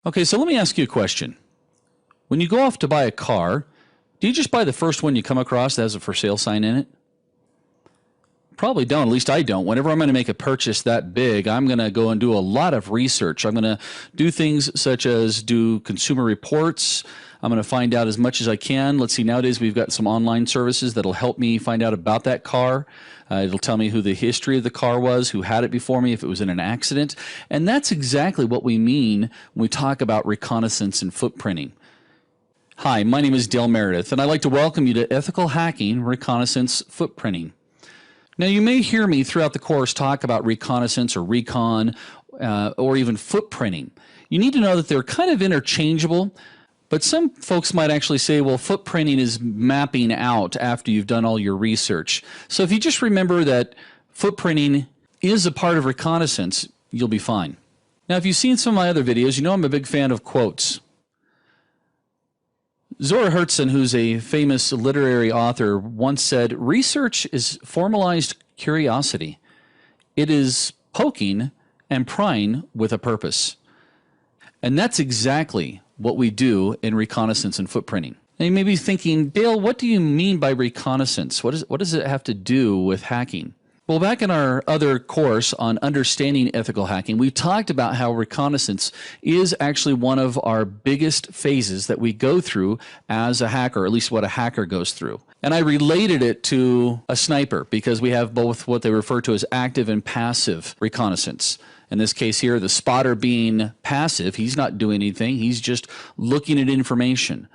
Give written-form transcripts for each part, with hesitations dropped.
Okay, so let me ask you a question. When you go off to buy a car, do you just buy the first one you come across that has a for sale sign in it? Probably don't. At least I don't. Whenever I'm going to make a purchase that big, I'm going to go and do a lot of research. I'm going to do things such as do consumer reports. I'm going to find out as much as I can. Let's see, nowadays we've got some online services that'll help me find out about that car. It'll tell me who the history of the car was, who had it before me, if it was in an accident. And that's exactly what we mean when we talk about reconnaissance and footprinting. Hi, my name is Dale Meredith, and I'd like to welcome you to Ethical Hacking Reconnaissance Footprinting. Now, you may hear me throughout the course talk about reconnaissance or recon or even footprinting. You need to know that they're kind of interchangeable, but some folks might actually say, well, footprinting is mapping out after you've done all your research. So if you just remember that footprinting is a part of reconnaissance, you'll be fine. Now, if you've seen some of my other videos, you know I'm a big fan of quotes. Zora Hertzon, who's a famous literary author, once said, "Research is formalized curiosity. It is poking and prying with a purpose." And that's exactly what we do in reconnaissance and footprinting. Now you may be thinking, Dale, what do you mean by reconnaissance? What does it have to do with hacking? Well, back in our other course on understanding ethical hacking, we talked about how reconnaissance is actually one of our biggest phases that we go through as a hacker, or at least what a hacker goes through. And I related it to a sniper because we have both what they refer to as active and passive reconnaissance. In this case here, the spotter being passive, he's not doing anything, he's just looking at information.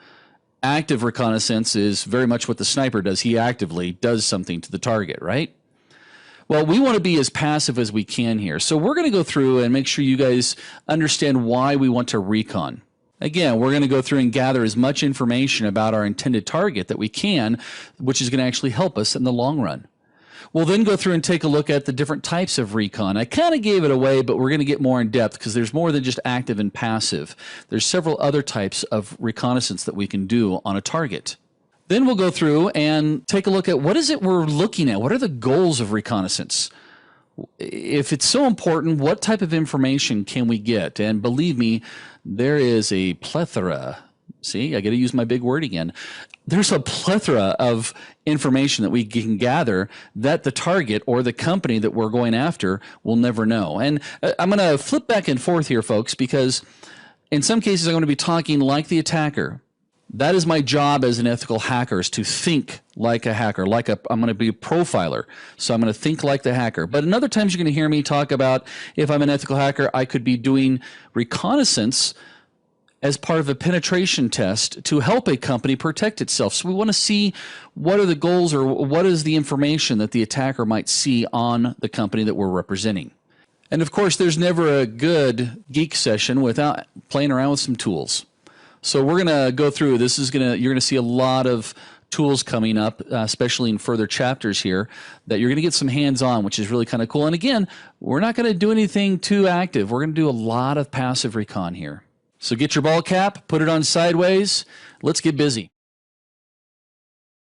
Active reconnaissance is very much what the sniper does. He actively does something to the target, right? Well, we want to be as passive as we can here. So we're going to go through and make sure you guys understand why we want to recon. Again, we're going to go through and gather as much information about our intended target that we can, which is going to actually help us in the long run. We'll then go through and take a look at the different types of recon. I kind of gave it away, but we're going to get more in depth because there's more than just active and passive. There's several other types of reconnaissance that we can do on a target. Then we'll go through and take a look at what is it we're looking at? What are the goals of reconnaissance? If it's so important, what type of information can we get? And believe me, there is a plethora. See, I got to use my big word again. There's a plethora of information that we can gather that the target or the company that we're going after will never know. And I'm going to flip back and forth here, folks, because in some cases I'm going to be talking like the attacker. That is my job as an ethical hacker, is to think like a hacker, I'm going to be a profiler. So I'm going to think like the hacker. But in other times you're going to hear me talk about, if I'm an ethical hacker, I could be doing reconnaissance as part of a penetration test to help a company protect itself. So we want to see what are the goals or what is the information that the attacker might see on the company that we're representing. And of course, there's never a good geek session without playing around with some tools. So we're going to go through, you're going to see a lot of tools coming up, especially in further chapters here, that you're going to get some hands-on, which is really kind of cool. And again, we're not going to do anything too active. We're going to do a lot of passive recon here. So get your ball cap, put it on sideways. Let's get busy.